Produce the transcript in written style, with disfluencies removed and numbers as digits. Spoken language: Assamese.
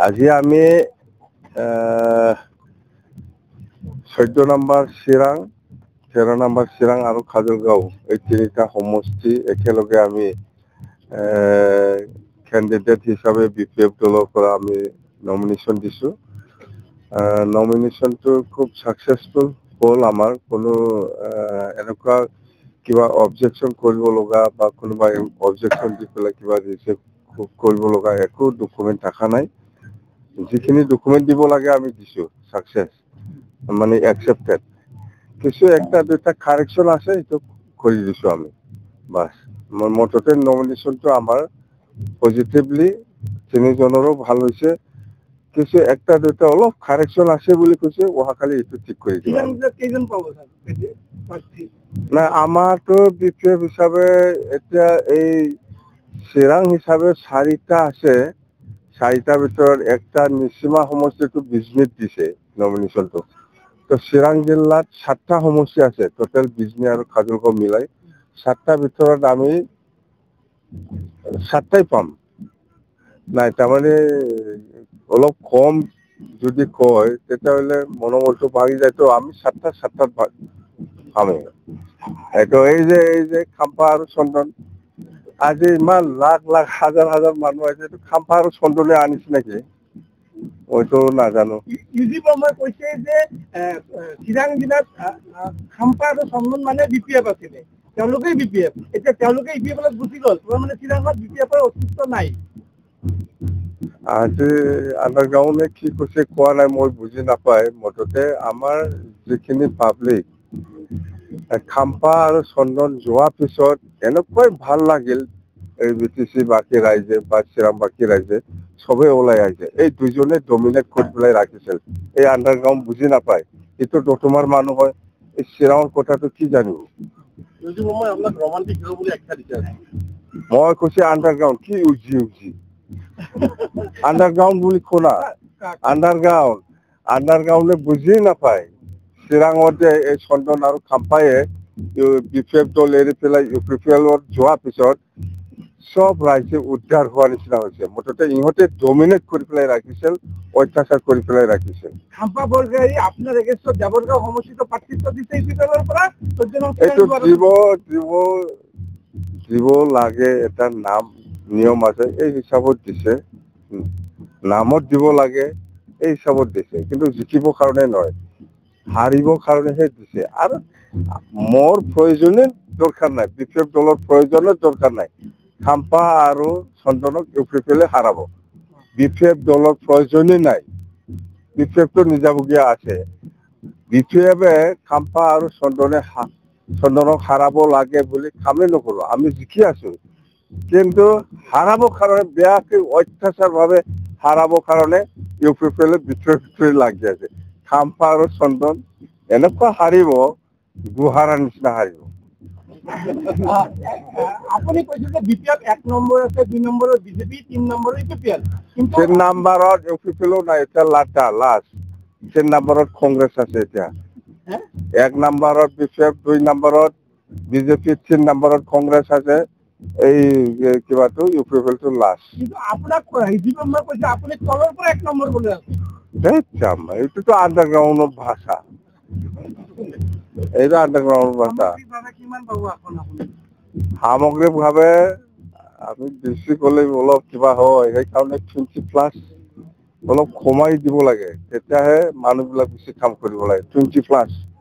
আজি আমি 14 নম্বৰ চিৰাং 13 নম্বৰ চিৰাং আৰু খাজুলগাঁও এই তিনিটা সমষ্টি একেলগে আমি ক্যান্ডিডেট হিসাবে বিপিএফ দলৰ পৰা আমি নমিনেশন দিছো নমিনেশনটো খুব সাকসেসফুল হল আমাৰ কোনো এনেকুৱা কিবা অবজেকশন কৰিব লগা বা কোনোবা অবজেকশন দি পেলাই কিবা ৰিজেক্ট কৰিব লগা একো ডকুমেন্ট থাকা নাই যিখিনি ডকুমেন্ট দিব লাগে আমি দিছো সাকসেস মানে অ্যাকসেপ্টেড কিছু একটা দুটা কারেকশন আছে এটা কৰি দিছো আমি বাস মোটতে নমিনেশনটো আমাৰ পজিটিভলি তিনিজনৰো ভাল হৈছে কিছু একটা দুটা অলপ কাৰেকশন আছে বুলি কৈছে ওহাকালি এটো ঠিক কৰি দিম কেইজন পাব না আমাৰটো বিপিএফ হিসাবে এতিয়া এই চিৰাং হিসাবে 4টা আছে 4টাৰ ভিতৰত একটা নিসীমা সমষ্টিটো বিজনেট দিছে নমিনেশনটো তো চিৰাং জিলাত 7টা সমষ্টি আছে টোটাল বিজনেট আৰু খাজুলগাঁও মিলাই 7টাৰ ভিতৰত আমি 7টাই পাম নাই তাৰমানে অলপ কম যদি কয় তেতিয়াহলে মনোবলটো বাঢ়ি যায় তো আমি 7টাত পামে এটো এই যে খাম্পা আৰু চন্দন আজি ইমান লাখ লাখ হাজাৰ হাজাৰ মানুহ আছে তো খাম্পা আৰু চন্দনে আনিছে নেকি ওইটো নাজানো ইউজিপ মই কৈছে যে চিৰাং জিলাত খাম্পা আৰু চন্দন মানে বিপিএফ আছিল তেওঁলোকে বিপিএফ এতিয়া তেওঁলোকে ইপিএফত গুচি গল মানে চিৰাঙত বিপিএফৰ অস্তিত্ব নাই আজি আন্ডাৰগ্ৰাউন্ডে কি কৈছে কোৱা নাই মই বুজি নাপায় মততে আমাৰ যিখিনি পাব্লিক খাম্পা আৰু চন্দন যোৱা পিছত এনেকৈ ভাল লাগিল এই বিটিসি বাকি ৰাইজে বা চিৰাং বাকি ৰাইজে সবে ওলাই আহিছে এই দুইজনে ডমিনেট কৰি পেলাই ৰাখিছিল এই আন্ডাৰগ্ৰাউন্ড বুজি নাপায় এটো দতমাৰ মানুহ হয় এই চিৰাঙৰ কথাটো কি জানিব যদি মই আপোনাক ৰোমান্টিক হিৰো বুলি আখ্যা দিছে মই কৈছে আন্ডাৰগ্ৰাউন্ড কি উজি আন্ডাৰগ্ৰাউন্ড বুলি কোনা আন্ডাৰগ্ৰাউন্ডে বুজি নাপায় চিৰাঙতে এই চন্দন আৰু খাম্পায়ে বিপিএফ দল এৰি পেলাই ইউপিপিএলত যোৱা পিছত সব ৰাইজে উদ্ধাৰ হোৱাৰ নিচিনা হৈছে মততে ইহঁতে ডমিনেট কৰি পেলাই ৰাখিছিল অত্যাচাৰ কৰি পেলাই ৰাখিছিল খাম্পা বৰগাৰী আপোনাৰ এগেইনষ্টত জাবৰগাঁও সমষ্টিত প্ৰাৰ্থিত্ব দিছে ইপিএলৰ পৰা এইটো দিব লাগে এটা নাম নিয়ম আছে এই হিচাপত দিছে নামত দিব লাগে এই হিচাপত দিছে কিন্তু জিকিব কাৰণে নহয় হাৰিবৰ কাৰণেহে দিছে আৰু মোৰ প্ৰয়োজনে দৰকাৰ নাই বিপিএফ দলৰ প্ৰয়োজনে দৰকাৰ নাই খাম্পা আৰু চন্দনক ইউপিপিএলে হাৰাব বিপিএফ দলৰ প্ৰয়োজনে নাই বিপিএফটো নিজাবগীয়া আছে বিপিএফে খাম্পা আৰু চন্দনক হাৰাব লাগে বুলি কামে নকৰো আমি জিকি আছো কিন্তু হাৰাবো কাৰণে বেয়াকে অত্যাচাৰ ভাবে হাৰাবো কাৰণে ইউপিপিএলে ভিতৰে লাগি আছে খাম্পা আৰু চন্দন এনেকুৱা হাৰিব গুহাৰৰ নিচিনা হাৰিব আপুনি কৈছে যে বিপিএফ 1 নম্বৰ আছে 2 নম্বৰত বিজেপি 3 নম্বৰত ইউপিপিএল কিন্তু 3 নম্বৰত ইউপিপিএল নাই এটা লাষ্ট 3 নম্বৰত কংগ্ৰেছ আছে এতিয়া 1 নম্বৰত বিপিএফ 2 নম্বৰত বিজেপি 3 নম্বৰত কংগ্ৰেছ আছে এই কিবাটো ইউপিপিএলটো লাষ্ট কিন্তু আপোনাক হিজিব মই কৈছে আপুনি তলৰ পৰা 1 নম্বৰ বলে আছে এইটো আন্ডাৰগ্ৰাউন্ডৰ ভাষা এইটো আন্ডাৰগ্ৰাউন্ডৰ ভাষা সামগ্ৰিকভাৱে আমি বেছি কলে অলপ কিবা হয় সেইকাৰণে 20+ অলপ কমাই দিব লাগে তেতিয়াহে মানুহবিলাক বেছি কাম কৰিব লাগে 20+